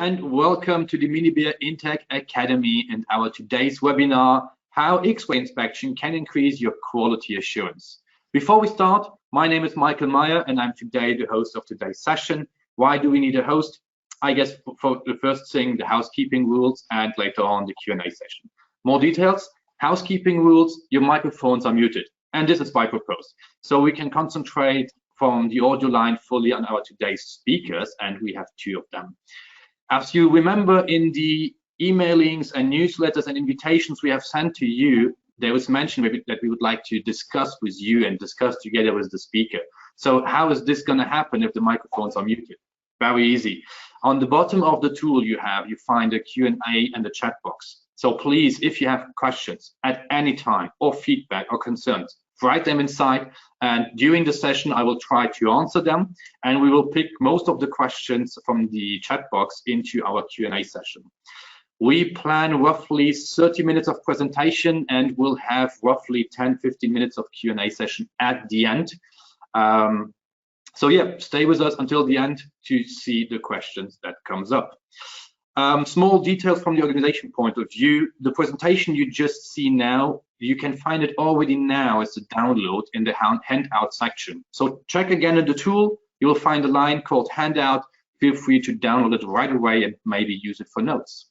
and welcome to the Minibia Intec Academy and our today's webinar, how X-ray inspection can increase your quality assurance. Before we start, my name is Michael Meyer and I'm today the host of today's session. Why do we need a host? I guess for the first thing, the housekeeping rules, and later on the Q&A session. More details, housekeeping rules, your microphones are muted, and this is by purpose. So we can concentrate from the audio line fully on our today's speakers, and we have two of them. As you remember, in the emailings and newsletters and invitations we have sent to you, there was mention that we would like to discuss with you and discuss together with the speaker. So how is this going to happen if the microphones are muted? Very easy. On the bottom of the tool you find a Q&A and a chat box. So please, if you have questions at any time or feedback or concerns, write them inside, and during the session I will try to answer them, and we will pick most of the questions from the chat box into our Q&A session. We plan roughly 30 minutes of presentation, and we'll have roughly 10-15 minutes of Q&A session at the end. So yeah, stay with us until the end to see the questions that comes up. Small details from the organization point of view. The presentation you just see now, you can find it already now as a download in the handout section. So check again in the tool, you will find a line called handout. Feel free to download it right away and maybe use it for notes.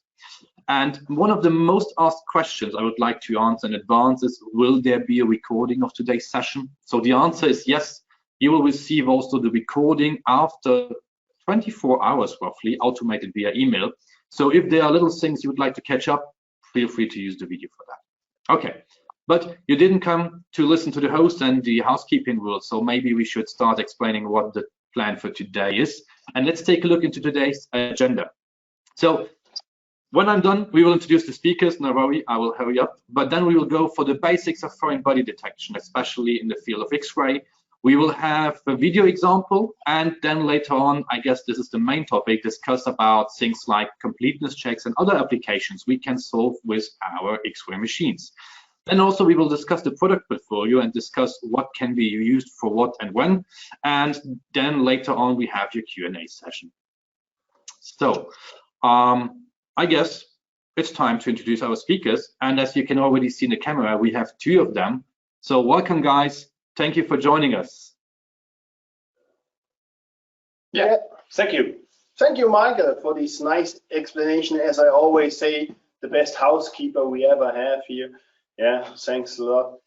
And one of the most asked questions I would like to answer in advance is, will there be a recording of today's session? So the answer is yes. You will receive also the recording after 24 hours roughly, automated via email. So if there are little things you would like to catch up, feel free to use the video for that. Okay, but you didn't come to listen to the host and the housekeeping rules, so maybe we should start explaining what the plan for today is. And let's take a look into today's agenda. So when I'm done, we will introduce the speakers. No worry, I will hurry up. But then we will go for the basics of foreign body detection, especially in the field of X-ray. We will have a video example, and then later on, I guess this is the main topic, discuss about things like completeness checks and other applications we can solve with our X-ray machines. Then also we will discuss the product portfolio and discuss what can be used for what and when. And then later on, we have your Q&A session. So I guess it's time to introduce our speakers. And as you can already see in the camera, we have two of them. So welcome, guys. Thank you for joining us. Yeah, thank you. Thank you, Michael, for this nice explanation. As I always say, the best housekeeper we ever have here. Yeah, thanks a lot.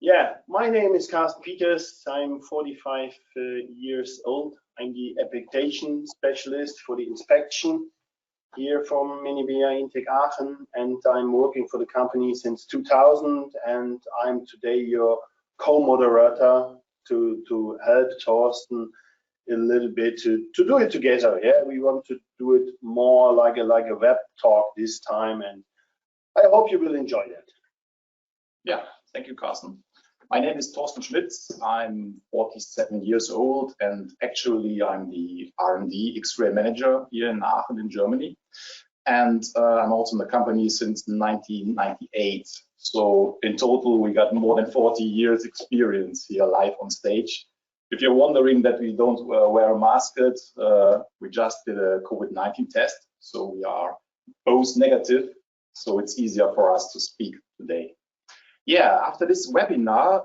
Yeah, my name is Carsten Peters. I'm 45 years old. I'm the application specialist for the inspection here from Minibia Intec Aachen, and I'm working for the company since 2000, and I'm today your co-moderator to help Thorsten a little bit to do it together. Yeah, we want to do it more like a web talk this time, and I hope you will enjoy that. Yeah, thank you, Carsten. My name is Thorsten Schmitz. I'm 47 years old, and actually I'm the R&D X-ray manager here in Aachen in Germany. And I'm also in the company since 1998. So in total, we got more than 40 years experience here live on stage. If you're wondering that we don't wear a mask, we just did a COVID-19 test. So we are both negative. So it's easier for us to speak today. Yeah, after this webinar,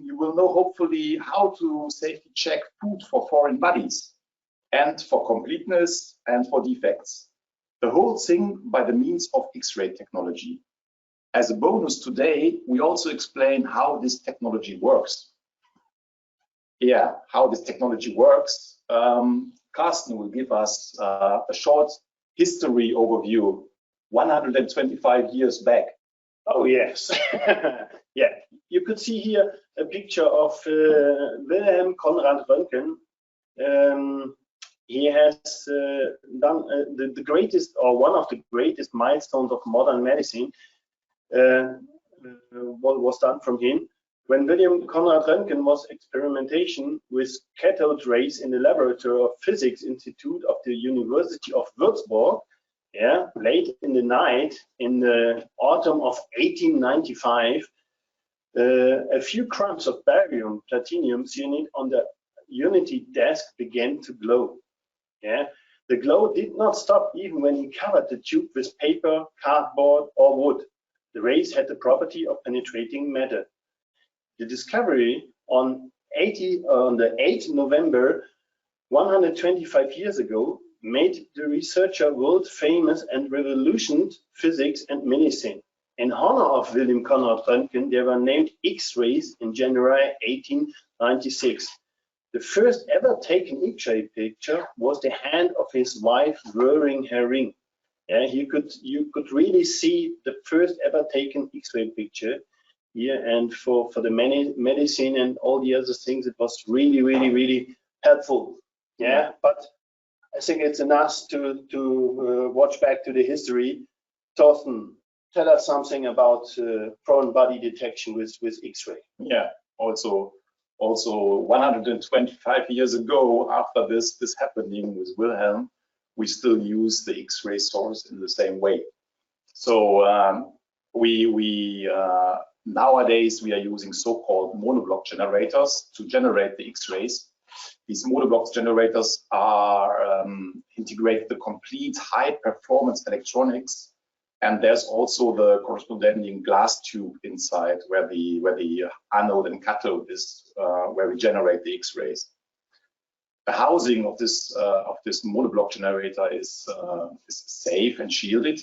you will know hopefully how to safely check food for foreign bodies and for completeness and for defects. The whole thing by the means of X-ray technology. As a bonus today, we also explain how this technology works. Yeah, how this technology works. Carsten will give us a short history overview, 125 years back. Oh, yes. Yeah, you could see here a picture of Wilhelm Conrad Röntgen. He has done the greatest, or one of the greatest milestones of modern medicine. What was done from him when William Conrad Röntgen was experimentation with cathode rays in the laboratory of Physics Institute of the University of Würzburg. Yeah, late in the night in the autumn of 1895, a few crumbs of barium platinum cyanide on the Unity desk began to glow. Yeah, The glow did not stop even when he covered the tube with paper, cardboard, or wood. The rays had the property of penetrating matter. The discovery on the 8th November 125 years ago made the researcher world famous and revolutionized physics and medicine. In honor of Wilhelm Conrad Röntgen, they were named X-rays in January 1896. The first ever taken X-ray picture was the hand of his wife wearing her ring. Yeah, you could really see the first ever taken X-ray picture here, and for the medicine and all the other things, it was really, really, really helpful. Yeah, but I think it's enough to watch back to the history. Thorsten, tell us something about foreign body detection with X-ray. Yeah, also 125 years ago, after this happening with Wilhelm, we still use the X-ray source in the same way. So nowadays we are using so-called monoblock generators to generate the X-rays. These monoblock generators are integrate the complete high-performance electronics, and there's also the corresponding glass tube inside where the anode and cathode is, where we generate the X-rays. The housing of this monoblock generator is safe and shielded.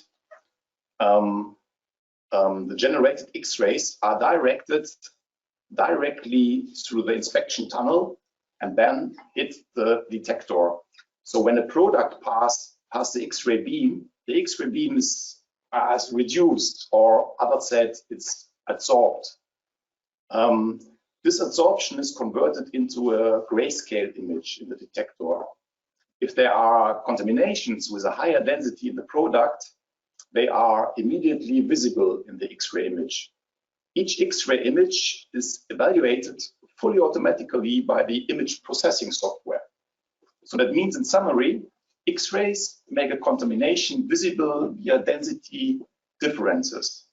The generated X-rays are directed directly through the inspection tunnel and then hit the detector. So when a product passes the X-ray beam, the X-ray beam is reduced, or other said, it's absorbed. This absorption is converted into a grayscale image in the detector. If there are contaminations with a higher density in the product, they are immediately visible in the X-ray image. Each X-ray image is evaluated fully automatically by the image processing software. So that means, in summary, X-rays make a contamination visible via density differences.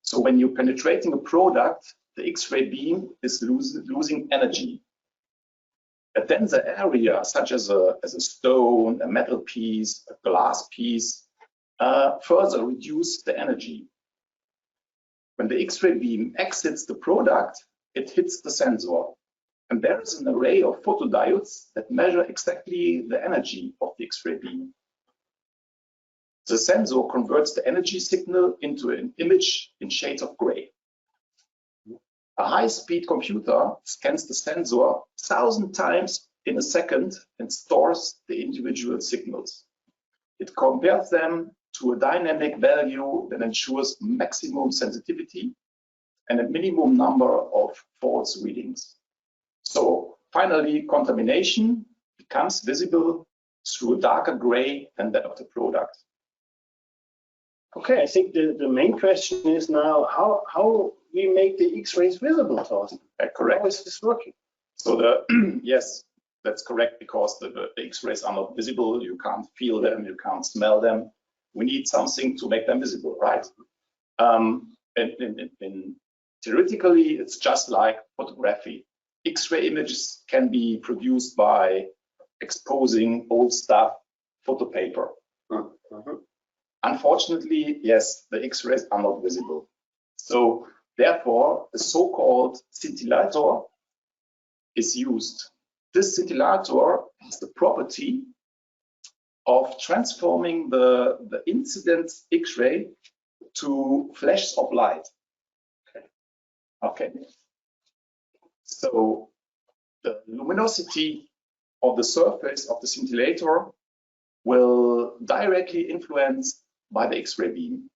So when you're penetrating a product, the X-ray beam is losing energy. A denser area, such as a stone, a metal piece, a glass piece, further reduce the energy. When the X-ray beam exits the product, it hits the sensor. And there is an array of photodiodes that measure exactly the energy of the X-ray beam. The sensor converts the energy signal into an image in shades of gray. A high-speed computer scans the sensor 1,000 times in a second and stores the individual signals. It compares them to a dynamic value that ensures maximum sensitivity and a minimum number of false readings. So finally, contamination becomes visible through a darker gray than that of the product. Okay, I think the main question is now how we make the X-rays visible, Thorsten. Correct. How is this working? So yes, that's correct, because the X-rays are not visible. You can't feel them, you can't smell them. We need something to make them visible, right? Theoretically, it's just like photography. X-ray images can be produced by exposing old stuff, photo paper. Unfortunately, yes, the X-rays are not visible. So therefore, a so-called scintillator is used. This scintillator has the property of transforming the incident X-ray to flashes of light. Okay. So the luminosity of the surface of the scintillator will directly influence by the X-ray beam.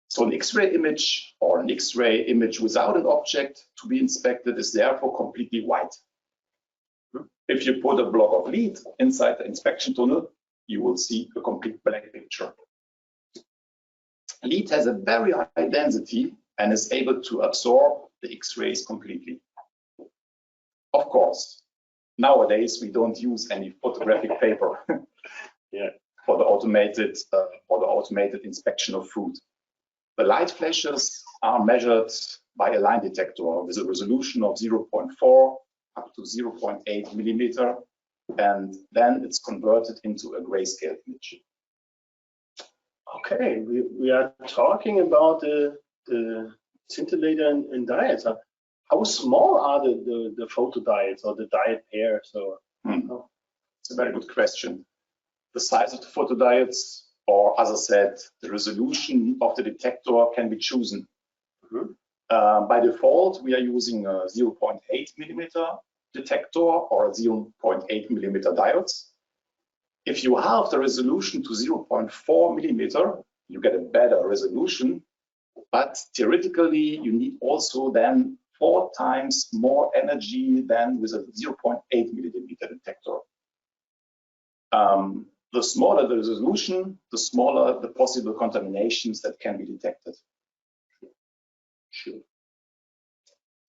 So an X-ray image, or an X-ray image without an object to be inspected, is therefore completely white. If you put a block of lead inside the inspection tunnel, you will see a complete black picture. Lead has a very high density and is able to absorb the X-rays completely. Of course, nowadays we don't use any photographic paper for the automated inspection of food. The light flashes are measured by a line detector with a resolution of 0.4 up to 0.8 millimeter, and then it's converted into a grayscale image. Okay, we are talking about the scintillator and diodes. How small are the photodiodes or the diode pairs? It's a very good question. The size of the photodiodes, or as I said, the resolution of the detector can be chosen. By default, we are using a 0.8 millimeter detector or 0.8 millimeter diodes. If you halve the resolution to 0.4 millimeter, you get a better resolution, but theoretically, you need also then 4 times more energy than with a 0.8 millimeter detector. The smaller the resolution, the smaller the possible contaminations that can be detected. Sure.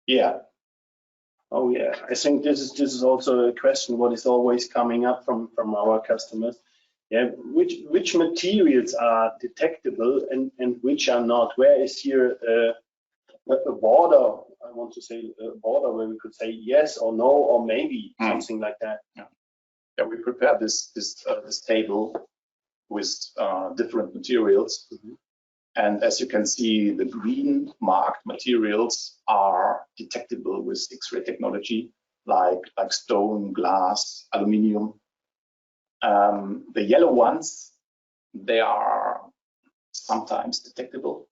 Yeah. Oh yeah, I think this is also a question what is always coming up from our customers. Yeah, which materials are detectable and which are not? Where is here a border? I want to say a border where we could say yes or no or maybe something like that. Yeah, we prepared this table with different materials. And as you can see, the green marked materials are detectable with X-ray technology, like stone, glass, aluminium. The yellow ones, they are sometimes detectable,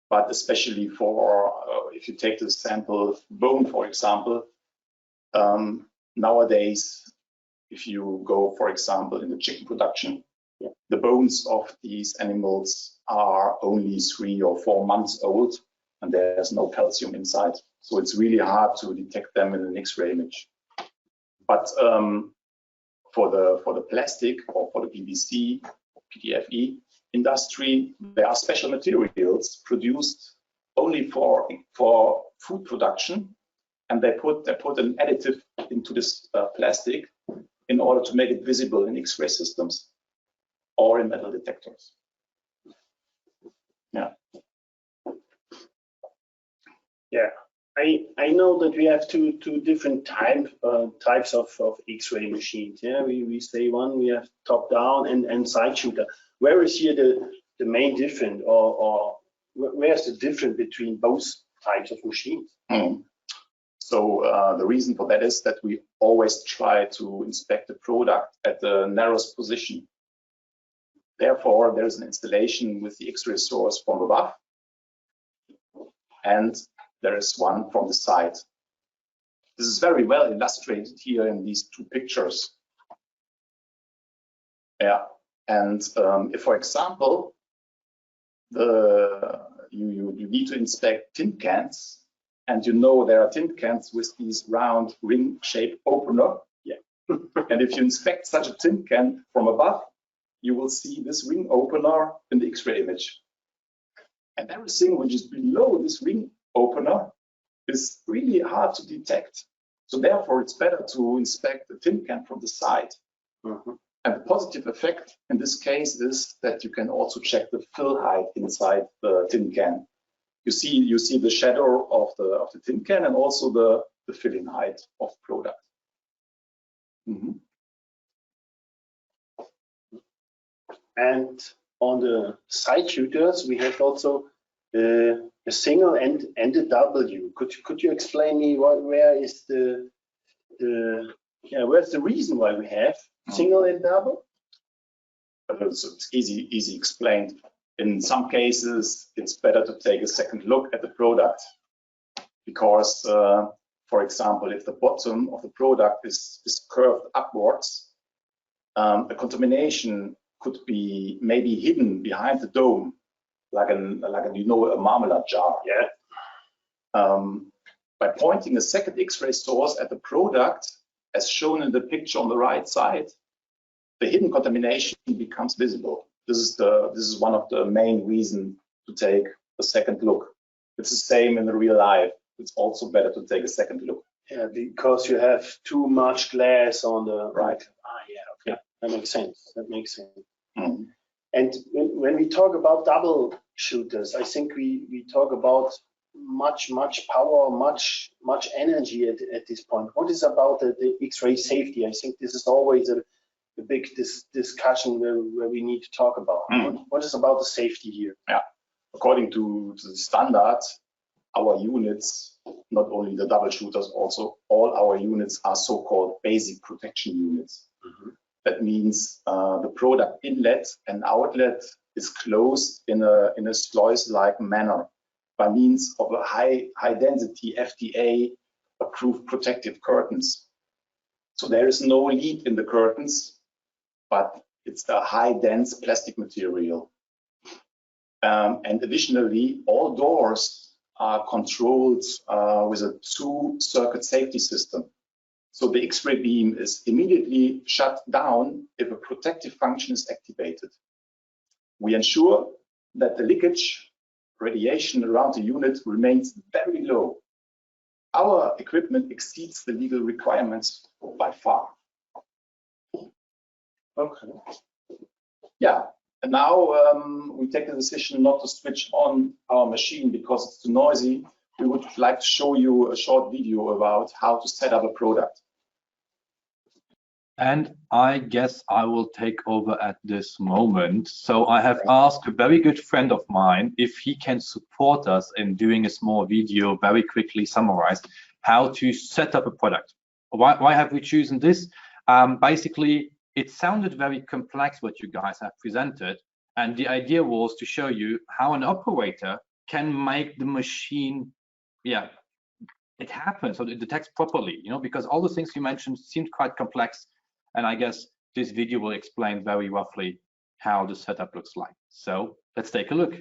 but especially for, if you take the sample bone, for example, nowadays, if you go, for example, in the chicken production, the bones of these animals are only 3 or 4 months old, and there's no calcium inside. So it's really hard to detect them in an X-ray image. But for the plastic or for the PVC, PTFE industry, there are special materials produced only for food production, and they put an additive into this plastic in order to make it visible in X-ray systems or in metal detectors. Yeah. Yeah, I know that we have two different types of X-ray machines. Yeah, we say one we have top down and side shooter. Where is here the main difference, or where's the difference between both types of machines? So the reason for that is that we always try to inspect the product at the narrowest position. Therefore, there is an installation with the X-ray source from above, and there is one from the side. This is very well illustrated here in these 2 pictures. Yeah, and if, for example, you need to inspect tin cans, and you know there are tin cans with these round ring-shaped opener. Yeah. And if you inspect such a tin can from above, you will see this ring opener in the X-ray image. And everything which is below this ring opener is really hard to detect. So therefore, it's better to inspect the tin can from the side. And the positive effect in this case is that you can also check the fill height inside the tin can. You see the shadow of the tin can and also the filling height of the product. And on the side shooters, we have also a single and a W. Could you explain me where's the reason why we have single and double? So it's easy explained. In some cases, it's better to take a second look at the product because, for example, if the bottom of the product is curved upwards, a contamination could be maybe hidden behind the dome, like a marmalade jar. Yeah. By pointing a second X-ray source at the product, as shown in the picture on the right side, the hidden contamination becomes visible. This is one of the main reasons to take a second look. It's the same in the real life. It's also better to take a second look. Yeah, because you have too much glass on the right. Yeah, okay. That makes sense. And when we talk about double shooters, I think we talk about much power, much energy at this point. What is about the X-ray safety? I think this is always a big discussion where we need to talk about. What is about the safety here? Yeah, according to the standards, our units, not only the double shooters, also all our units are so-called basic protection units. That means the product inlet and outlet is closed in a sluice-like manner by means of a high density FDA approved protective curtains. So there is no lead in the curtains, but it's a high dense plastic material. And additionally, all doors are controlled with a 2-circuit safety system. So the X-ray beam is immediately shut down if a protective function is activated. We ensure that the leakage radiation around the unit remains very low. Our equipment exceeds the legal requirements by far. Okay. Yeah, and now we take the decision not to switch on our machine because it's too noisy. We would like to show you a short video about how to set up a product. And I guess I will take over at this moment. So I have asked a very good friend of mine if he can support us in doing a small video, very quickly summarize how to set up a product. Why have we chosen this? Basically, it sounded very complex what you guys have presented. And the idea was to show you how an operator can make the machine, yeah, it happens, so it detects properly, you know, because all the things you mentioned seemed quite complex. And I guess this video will explain very roughly how the setup looks like. So let's take a look.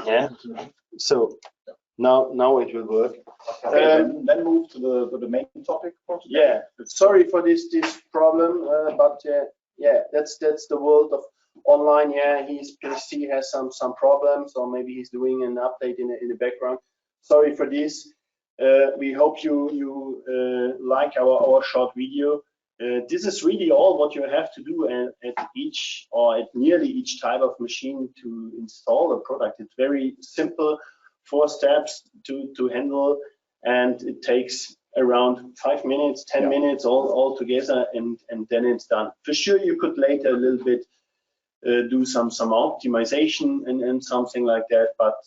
Yeah. So now it will work. Okay, then move to the main topic for today. Yeah. Sorry for this problem, but Yeah, that's the world of online. Yeah, his PC has some problems, or maybe he's doing an update in the background. Sorry for this. We hope you like our short video. This is really all what you have to do at each or at nearly each type of machine to install a product. It's very simple, 4 steps to handle, and it takes around 5 minutes, 10 minutes all together, and then it's done. For sure, you could later a little bit do some optimization and something like that, but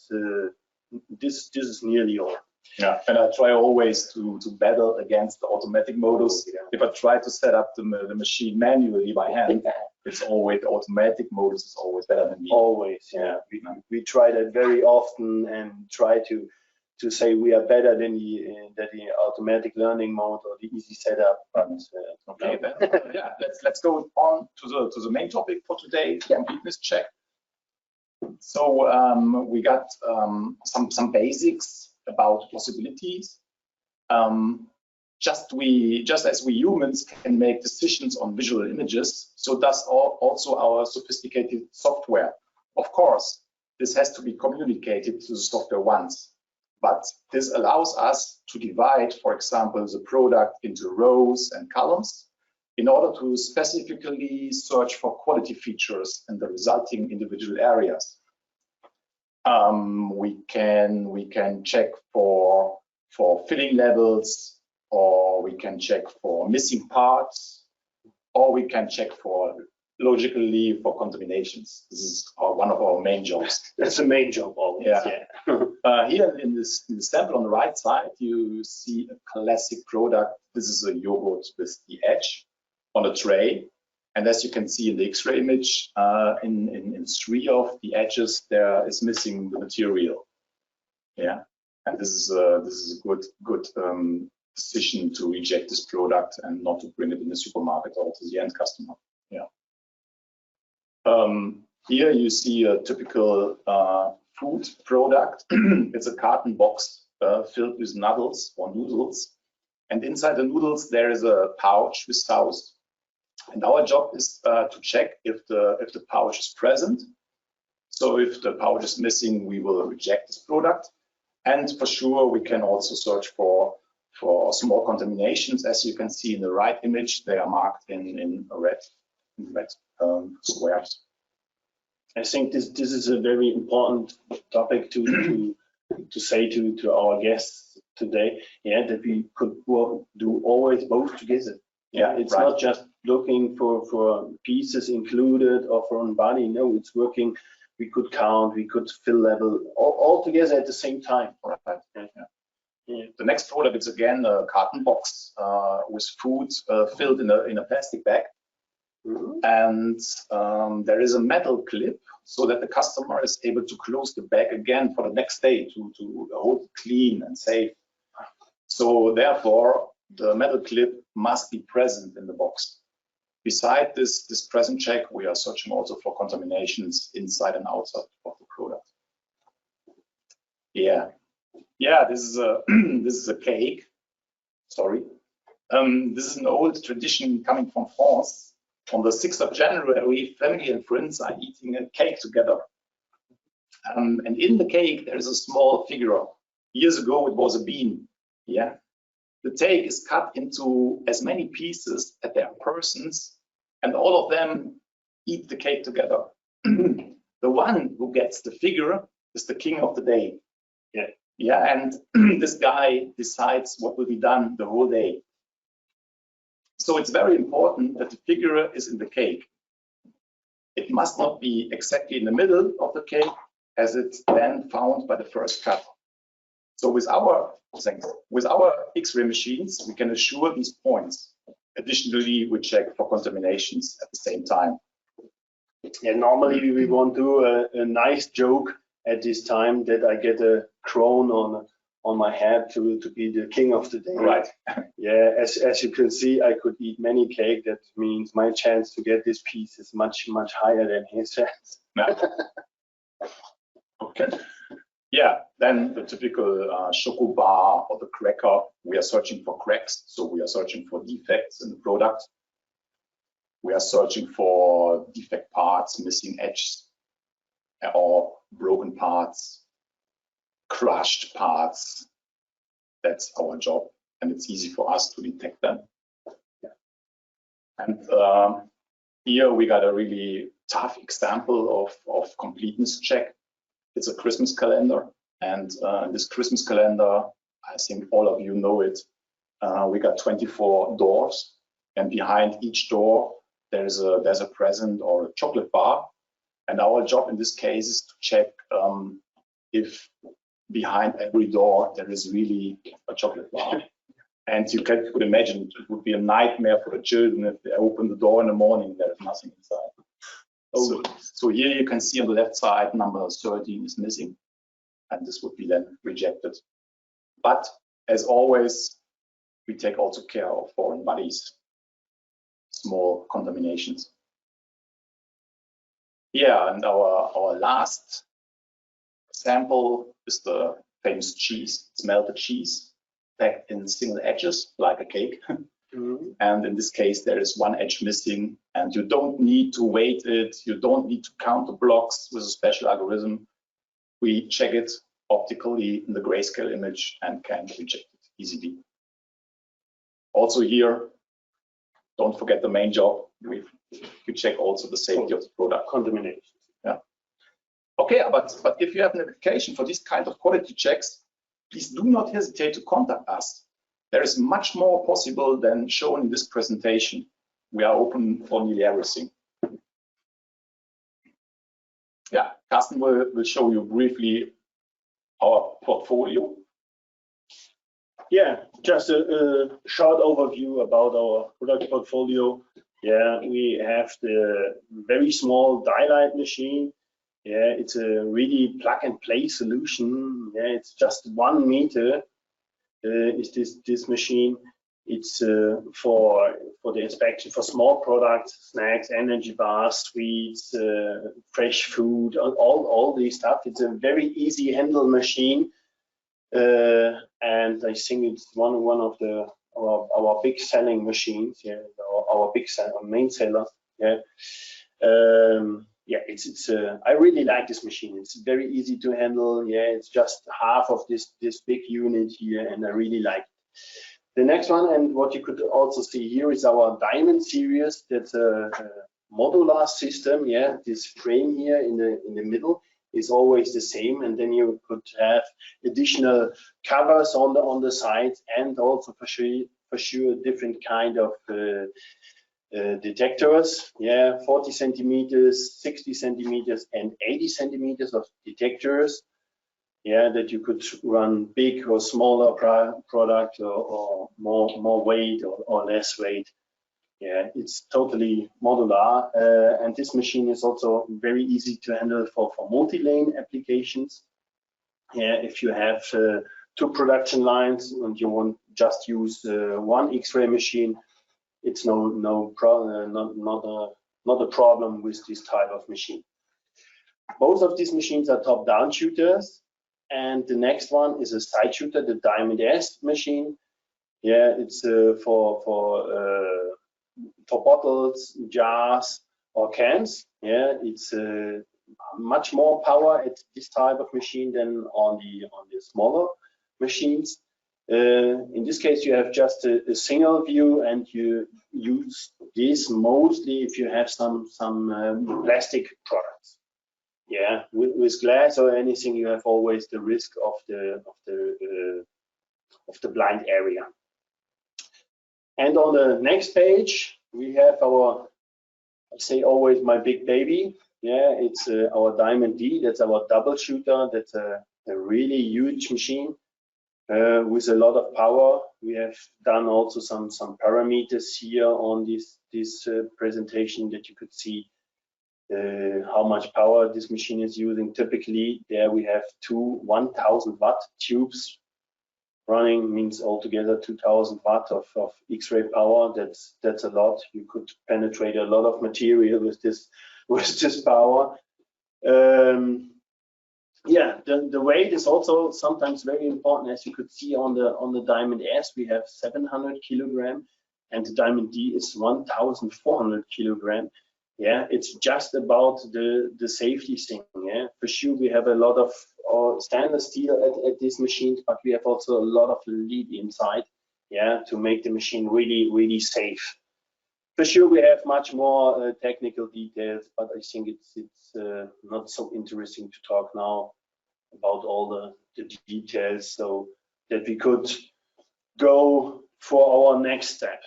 this is nearly all. Yeah, and I try always to battle against the automatic modus. Yeah. If I try to set up the machine manually by hand, it's always the automatic modus is always better than me. Always, yeah. We try that very often and try to say we are better than the automatic learning mode or the easy setup. But okay, then yeah, let's go on to the main topic for today, completeness check. So we got some basics about possibilities. Just as we humans can make decisions on visual images, so does also our sophisticated software. Of course, this has to be communicated to the software once, but this allows us to divide, for example, the product into rows and columns in order to specifically search for quality features in the resulting individual areas. We can check for filling levels, or we can check for missing parts, or we can check for logically for contaminations. This is one of our main jobs. That's the main job always. Yeah. Here in the sample on the right side, you see a classic product. This is a yogurt with the edge on a tray. And as you can see in the X-ray image, in 3 of the edges, there is missing the material. Yeah, and this is a good decision to reject this product and not to bring it in the supermarket or to the end customer. Yeah. Here you see a typical food product. It's a carton box filled with noodles, and inside the noodles there is a pouch with sauce. And our job is to check if the pouch is present. So if the pouch is missing, we will reject this product. And for sure, we can also search for small contaminations. As you can see in the right image, they are marked in red squares. I think this is a very important topic to say to our guests today. Yeah, that we could do always both together. Yeah, it's not just looking for pieces included or for one body. No, it's working. We could count, we could fill level all together at the same time. Right. Yeah. The next product is again a carton box with food filled in a plastic bag. And there is a metal clip so that the customer is able to close the bag again for the next day to hold it clean and safe. So therefore, the metal clip must be present in the box. Beside this present check, we are searching also for contaminations inside and outside of the product. Yeah, this is a cake. Sorry, this is an old tradition coming from France. On the 6th of January, family and friends are eating a cake together. And in the cake, there is a small figure. Years ago, it was a bean. Yeah. The cake is cut into as many pieces as there are persons, and all of them eat the cake together. The one who gets the figure is the king of the day. Yeah, and this guy decides what will be done the whole day. So it's very important that the figure is in the cake. It must not be exactly in the middle of the cake, as it's then found by the first cut. So with our X-ray machines, we can assure these points. Additionally, we check for contaminations at the same time. Yeah, normally we won't do a nice joke at this time that I get a crown on my head to be the king of the day. Right. Yeah, as you can see, I could eat many cake. That means my chance to get this piece is much higher than his chance. Yeah. Okay. Yeah, then the typical choco bar or the cracker, we are searching for cracks, so we are searching for defects in the product. We are searching for defect parts, missing edges, or broken parts, crushed parts. That's our job, and it's easy for us to detect them. And here we got a really tough example of completeness check. It's a Christmas calendar, and this Christmas calendar, I think all of you know it. We got 24 doors, and behind each door there's a present or a chocolate bar. And our job in this case is to check if behind every door there is really a chocolate bar. And you could imagine it would be a nightmare for the children if they open the door in the morning, there is nothing inside. So here you can see on the left side, number 13 is missing, and this would be then rejected. But as always, we take also care of foreign bodies, small contaminations. Yeah, and our last sample is the famous cheese. It's melted cheese, packed in single edges like a cake. And in this case, there is one edge missing, and you don't need to weight it. You don't need to count the blocks with a special algorithm. We check it optically in the grayscale image and can reject it easily. Also here, don't forget the main job. You check also the safety of the product. Contamination. Yeah. Okay, but if you have an application for this kind of quality checks, please do not hesitate to contact us. There is much more possible than shown in this presentation. We are open for nearly everything. Yeah, Carsten will show you briefly our portfolio. Yeah, just a short overview about our product portfolio. Yeah, we have the very small Dialight machine. Yeah, it's a really plug and play solution. Yeah, it's just 1 meter. Is this machine? It's for the inspection for small products, snacks, energy bars, sweets, fresh food, all these stuff. It's a very easy handle machine, and I think it's one of our big selling machines. Yeah, our main seller. Yeah. Yeah, I really like this machine. It's very easy to handle. Yeah, it's just half of this big unit here, and I really like it. The next one, and what you could also see here, is our Diamond series. That's a modular system. Yeah, this frame here in the middle is always the same, and then you could have additional covers on the sides, and also for sure different kind of detectors. Yeah, 40 centimeters, 60 centimeters, and 80 centimeters of detectors. Yeah, that you could run big or smaller product, or more weight or less weight. Yeah, it's totally modular, and this machine is also very easy to handle for multi-lane applications. Yeah, if you have 2 production lines and you want just use 1 X-ray machine, it's not a problem with this type of machine. Both of these machines are top-down shooters, and the next one is a side shooter, the Diamond S machine. Yeah, it's for bottles, jars, or cans. Yeah, it's much more power at this type of machine than on the smaller machines. In this case, you have just a single view, and you use this mostly if you have some plastic products. Yeah, with glass or anything, you have always the risk of the blind area. And on the next page, we have our, I say always, my big baby. Yeah, it's our Diamond D. That's our double shooter. That's a really huge machine. With a lot of power. We have done also some parameters here on this presentation, that you could see how much power this machine is using. Typically, there we have 2 1000 watt tubes running, means altogether 2000 watt of X-ray power. That's a lot. You could penetrate a lot of material with this power. Yeah, the weight is also sometimes very important. As you could see on the Diamond S, we have 700 kilogram. and the Diamond D is 1,400 kilogram. Yeah, it's just about the safety thing. Yeah, for sure we have a lot of stainless steel at these machines, but we have also a lot of lead inside. Yeah, to make the machine really safe. For sure, we have much more technical details, but I think it's not so interesting to talk now about all the details, so that we could go for our next step.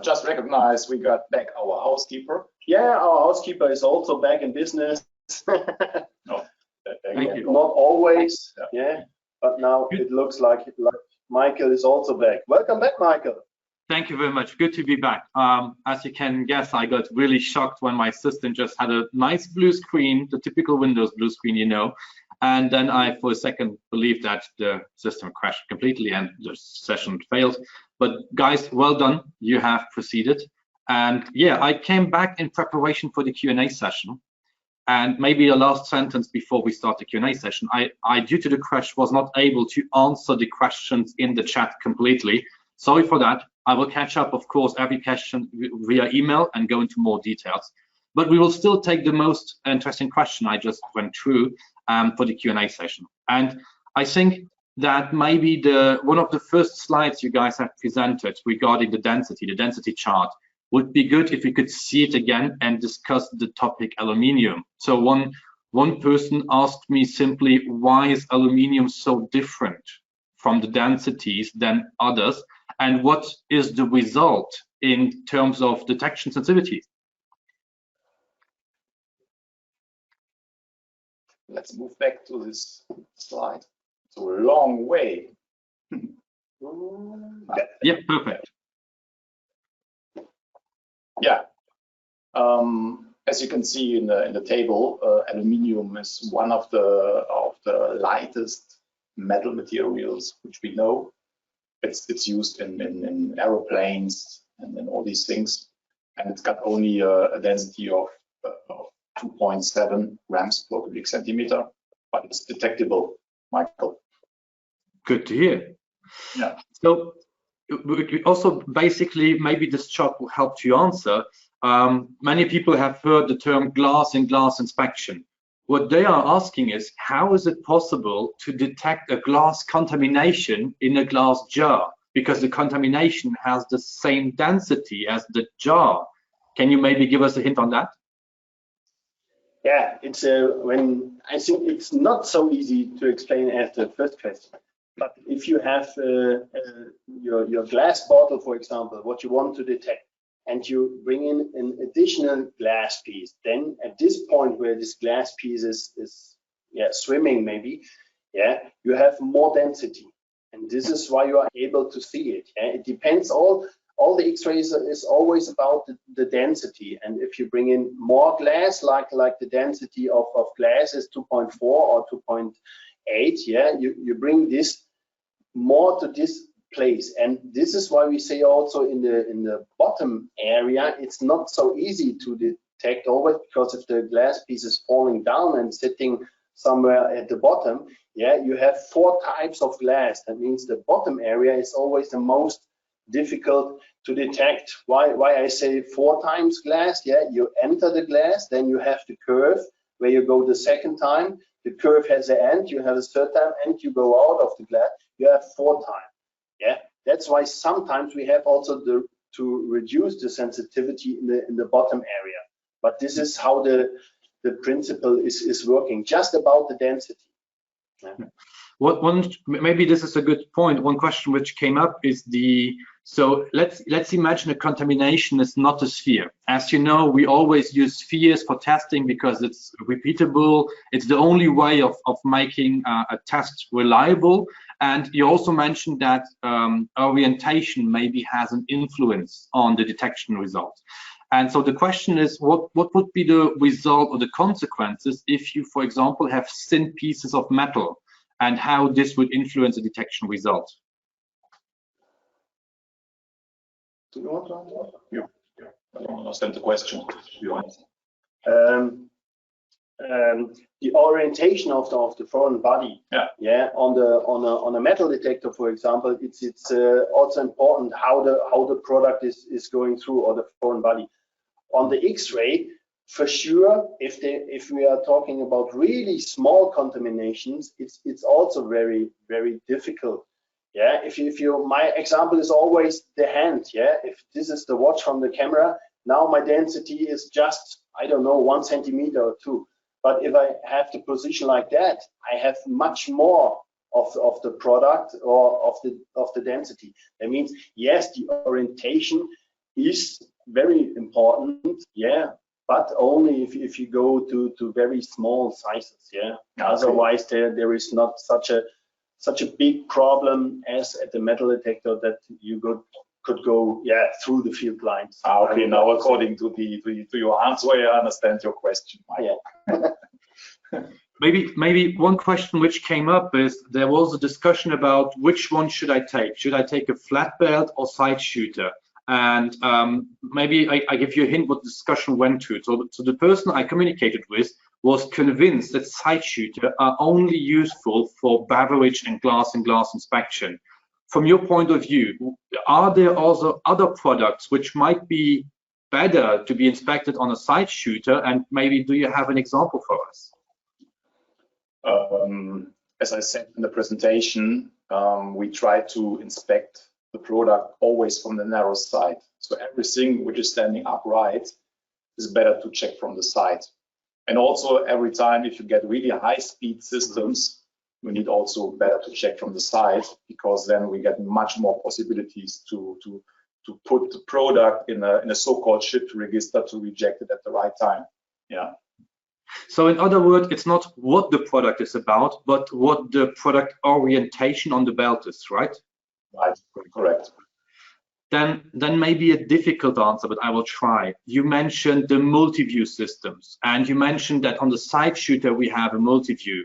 Just recognize we got back our housekeeper. Yeah, our housekeeper is also back in business. No, Thank you. Not always, yeah, but now it looks like Michael is also back. Welcome back, Michael. Thank you very much. Good to be back. As you can guess, I got really shocked when my system just had a nice blue screen, the typical Windows blue screen, you know. And then I, for a second, believed that the system crashed completely and the session failed. But guys, well done. You have proceeded. And yeah, I came back in preparation for the Q&A session. And maybe a last sentence before we start the Q&A session. I, due to the crash, was not able to answer the questions in the chat completely. Sorry for that. I will catch up, of course, every question via email and go into more details. But we will still take the most interesting question I just went through for the Q&A session. And I think that maybe one of the first slides you guys have presented regarding the density chart, would be good if we could see it again and discuss the topic aluminium. So one person asked me simply, why is aluminium so different from the densities than others? And what is the result in terms of detection sensitivity? Let's move back to this slide. It's a long way. Yeah, perfect. Yeah. As you can see in the table, aluminium is one of the lightest metal materials which we know. It's used in aeroplanes and in all these things, and it's got only a density of 2.7 grams per cubic centimeter, but it's detectable, Michael. Good to hear. Yeah. So also, basically, maybe this chart will help you answer. Many people have heard the term glass in glass inspection. What they are asking is, how is it possible to detect a glass contamination in a glass jar? Because the contamination has the same density as the jar. Can you maybe give us a hint on that? Yeah, it's when I think it's not so easy to explain as the first question. But if you have your glass bottle, for example, what you want to detect, and you bring in an additional glass piece, then at this point where this glass piece is swimming, maybe, you have more density, and this is why you are able to see it. It depends. All the X-rays is always about the density, and if you bring in more glass, like the density of glass is 2.4 or 2.8, you bring this more to this place, and this is why we say also in the bottom area it's not so easy to detect always, because if the glass piece is falling down and sitting somewhere at the bottom, you have 4 types of glass. That means the bottom area is always the most difficult to detect. Why I say 4 times glass? You enter the glass, then you have the curve where you go the second time. The curve has an end, you have a third time, and you go out of the glass. You have 4 times. That's why sometimes we have also to reduce the sensitivity in the bottom area. But this is how the principle is working, just about the density. Maybe this is a good point. One question which came up is so let's imagine a contamination is not a sphere. As you know, we always use spheres for testing because it's repeatable. It's the only way of making a test reliable. And you also mentioned that orientation maybe has an influence on the detection results. And so the question is, what would be the result or the consequences if you, for example, have thin pieces of metal, and how this would influence the detection result? Do you want to answer? Yeah. I don't understand the question, to be honest. the orientation of the foreign body. Yeah. On a metal detector, for example, it's also important how the product is going through, or the foreign body. On the X-ray, for sure, if we are talking about really small contaminations, it's also very, very difficult. Yeah, if you my example is always the hand. Yeah, if this is the watch from the camera, now my density is just, I don't know, 1 centimeter or 2. But if I have the position like that, I have much more of the product, or of the density. That means, yes, the orientation is very important. Yeah, but only if you go to very small sizes. Yeah. Okay. Otherwise, there is not such a big problem as at the metal detector that you could go through the field lines. Okay, now according to your answer, I understand your question. Yeah. Maybe one question which came up is, there was a discussion about which one should I take? Should I take a flat belt or side shooter? And maybe I give you a hint what the discussion went to. So the person I communicated with was convinced that side shooter are only useful for beverage and glass inspection. From your point of view, are there also other products which might be better to be inspected on a side shooter? And maybe do you have an example for us? As I said in the presentation, we try to inspect the product always from the narrow side. So everything which is standing upright is better to check from the side. And also every time if you get really high-speed systems, we need also better to check from the side, because then we get much more possibilities to put the product in a so-called shift register to reject it at the right time. Yeah. So in other words, it's not what the product is about, but what the product orientation on the belt is, right? Right, correct. Then maybe a difficult answer, but I will try. You mentioned the multi-view systems, and you mentioned that on the side shooter we have a multi-view.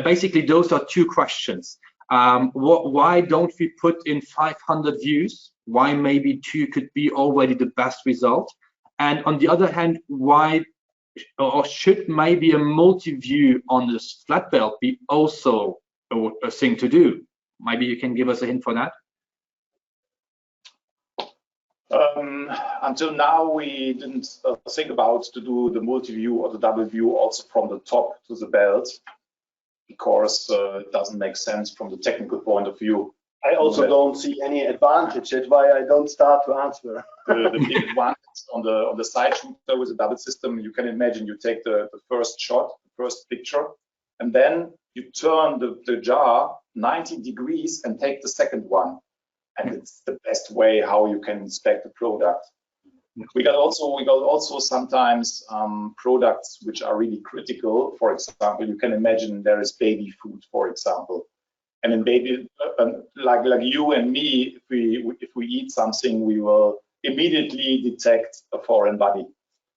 Basically, those are two questions. Why don't we put in 500 views? Why maybe 2 could be already the best result? And on the other hand, why or should maybe a multi-view on this flat belt be also a thing to do? Maybe you can give us a hint for that. Until now, we didn't think about to do the multi-view or the double view also from the top to the belt, because it doesn't make sense from the technical point of view. I also don't see any advantage. That's why I don't start to answer. The big advantage on the side shooter with a double system, you can imagine you take the first shot, the first picture, and then you turn the jar 90 degrees and take the second one. And it's the best way how you can inspect the product. We got also sometimes products which are really critical. For example, you can imagine there is baby food, for example. And in baby, like you and me, if we eat something, we will immediately detect a foreign body,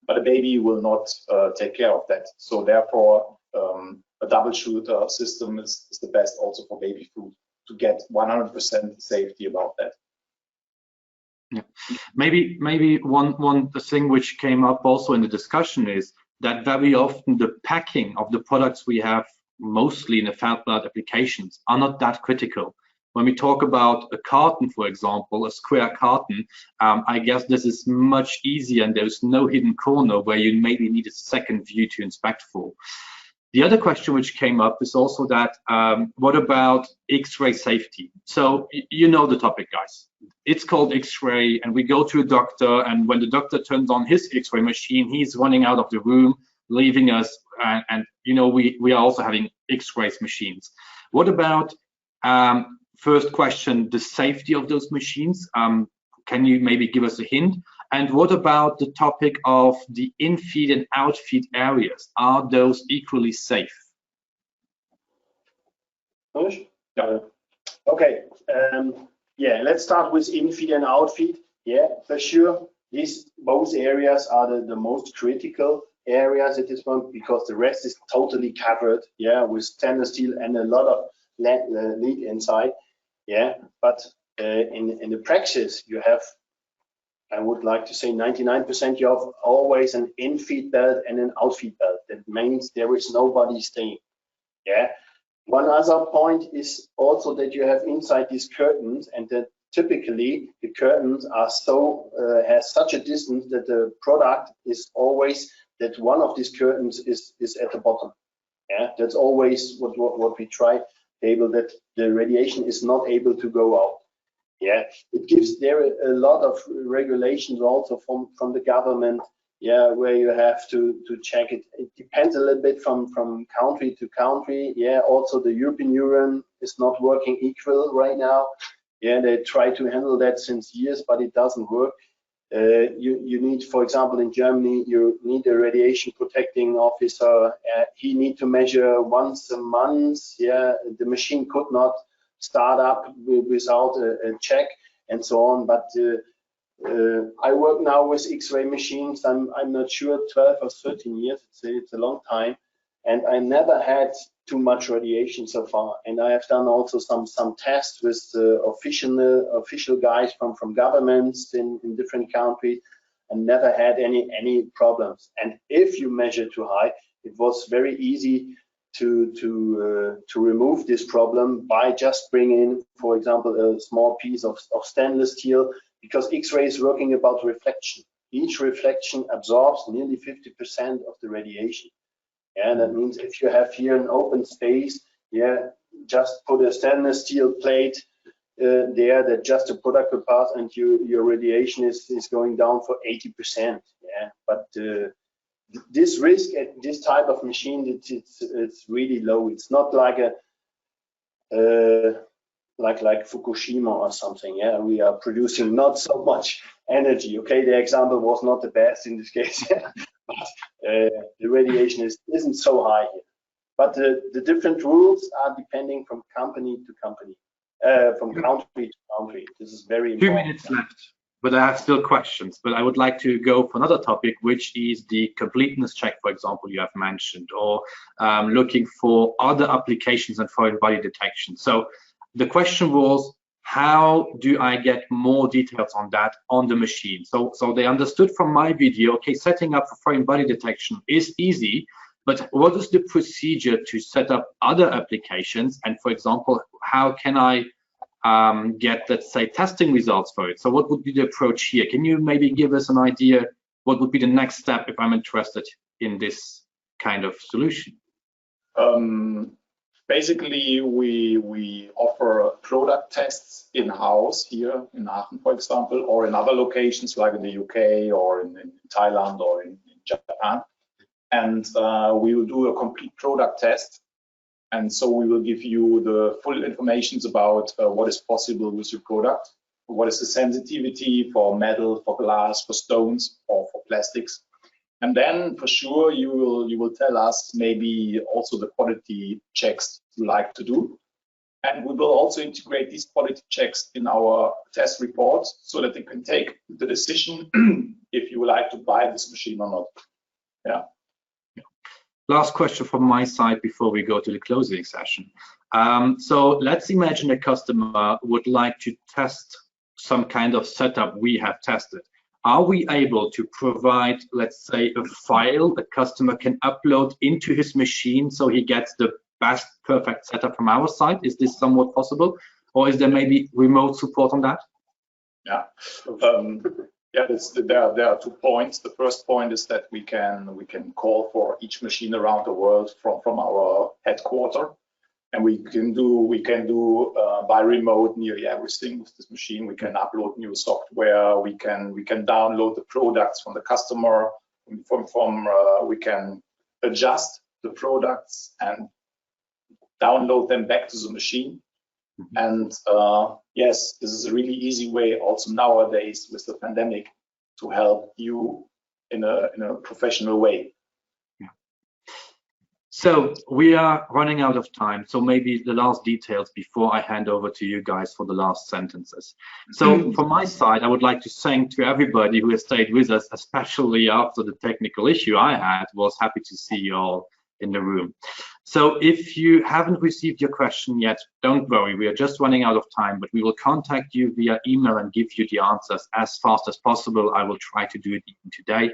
but a baby will not take care of that. So therefore, a double shooter system is the best also for baby food, to get 100% safety about that. Yeah. Maybe one thing which came up also in the discussion is that very often the packing of the products we have, mostly in the flat belt applications, are not that critical. When we talk about a carton, for example, a square carton, I guess this is much easier and there's no hidden corner where you maybe need a second view to inspect for. The other question which came up is also that, what about X-ray safety? So you know the topic, guys. It's called X-ray, and we go to a doctor, and when the doctor turns on his X-ray machine, he's running out of the room, leaving us, and you know we are also having X-ray machines. What about, first question, the safety of those machines? Can you maybe give us a hint? And what about the topic of the in-feed and out-feed areas? Are those equally safe? Okay. Yeah, let's start with in-feed and out-feed. Yeah, for sure. Both areas are the most critical areas at this point, because the rest is totally covered. Yeah, with stainless steel and a lot of lead inside. Yeah, but in the practice, you have I would like to say 99% you have always an in-feed belt and an out-feed belt. That means there is nobody staying. Yeah. One other point is also that you have inside these curtains, and that typically the curtains are so has such a distance that the product is always that one of these curtains is at the bottom. Yeah, that's always what we try, able that the radiation is not able to go out. Yeah, it gives there a lot of regulations also from the government. Yeah, where you have to check it. It depends a little bit from country to country. Yeah, also the European Union is not working equal right now. Yeah, they try to handle that since years, but it doesn't work. You need, for example, in Germany, you need a radiation protecting officer. He need to measure once a month. Yeah, the machine could not start up without a check and so on. But I work now with X-ray machines. I'm not sure 12 or 13 years. It's a long time, and I never had too much radiation so far. And I have done also some tests with official guys from governments in different countries, and never had any problems. And if you measure too high, it was very easy to remove this problem by just bringing in, for example, a small piece of stainless steel, because X-ray is working about reflection. Each reflection absorbs nearly 50% of the radiation. Yeah, that means if you have here an open space, yeah, just put a stainless steel plate there that just a product will pass, and your radiation is going down for 80%. Yeah, but this risk at this type of machine, it's really low. It's not like like Fukushima or something. Yeah, we are producing not so much energy. Okay, the example was not the best in this case, but the radiation isn't so high here. But the different rules are depending from company to company, from country to country. This is very important. 2 minutes left, but I have still questions. But I would like to go for another topic, which is the completeness check, for example, you have mentioned, or looking for other applications and foreign body detection. So the question was, how do I get more details on that on the machine? So they understood from my video, okay, setting up for foreign body detection is easy, but what is the procedure to set up other applications? And for example, how can I get, let's say, testing results for it? So what would be the approach here? Can you maybe give us an idea what would be the next step if I'm interested in this kind of solution? Basically, we offer product tests in-house here in Aachen, for example, or in other locations like in the UK or in Thailand or in Japan. And we will do a complete product test. And so we will give you the full information about what is possible with your product, what is the sensitivity for metal, for glass, for stones, or for plastics. And then for sure you will tell us maybe also the quality checks you like to do. And we will also integrate these quality checks in our test reports so that you can take the decision if you would like to buy this machine or not. Yeah. Last question from my side before we go to the closing session. So let's imagine a customer would like to test some kind of setup we have tested. Are we able to provide, let's say, a file the customer can upload into his machine so he gets the best perfect setup from our side? Is this somewhat possible? Or is there maybe remote support on that? Yeah. There are 2 points. The first point is that we can call for each machine around the world from our headquarters, and we can do by remote nearly everything with this machine. We can upload new software. We can download the products from the customer. We can adjust the products and download them back to the machine. And yes, this is a really easy way also nowadays with the pandemic to help you in a professional way. Yeah. So we are running out of time. So maybe the last details before I hand over to you guys for the last sentences. So from my side, I would like to thank to everybody who has stayed with us, especially after the technical issue I had. Was happy to see you all in the room. So if you haven't received your question yet, don't worry, we are just running out of time, but we will contact you via email and give you the answers as fast as possible. I will try to do it even today.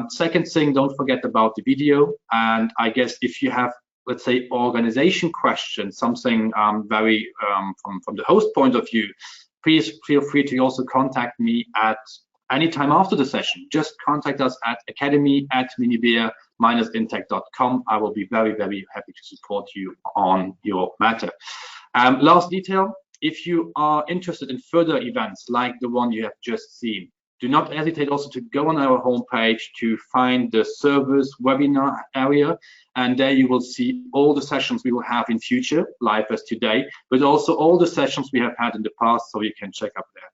Second thing, don't forget about the video. And I guess if you have, let's say, organization questions, something very from the host point of view, please feel free to also contact me at any time after the session. Just contact us at academy@minibear-intech.com. I will be very, very happy to support you on your matter. Last detail, if you are interested in further events like the one you have just seen, do not hesitate also to go on our homepage to find the service webinar area, and there you will see all the sessions we will have in future, live as today, but also all the sessions we have had in the past, so you can check up there.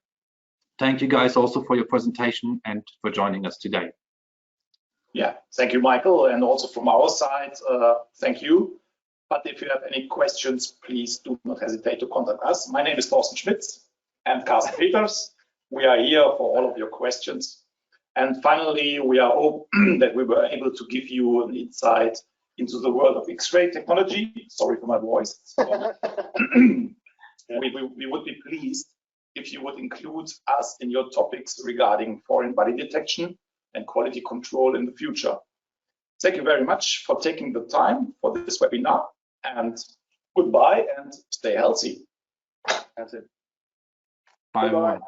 Thank you guys also for your presentation and for joining us today. Yeah, thank you, Michael, and also from our side, thank you. But if you have any questions, please do not hesitate to contact us. My name is Thorsten Schmitz and Carsten Peters. We are here for all of your questions. And finally, we are hope that we were able to give you an insight into the world of X-ray technology. Sorry for my voice. We would be pleased if you would include us in your topics regarding foreign body detection and quality control in the future. Thank you very much for taking the time for this webinar, and goodbye and stay healthy. That's it. Bye. Bye-bye. Bye-bye.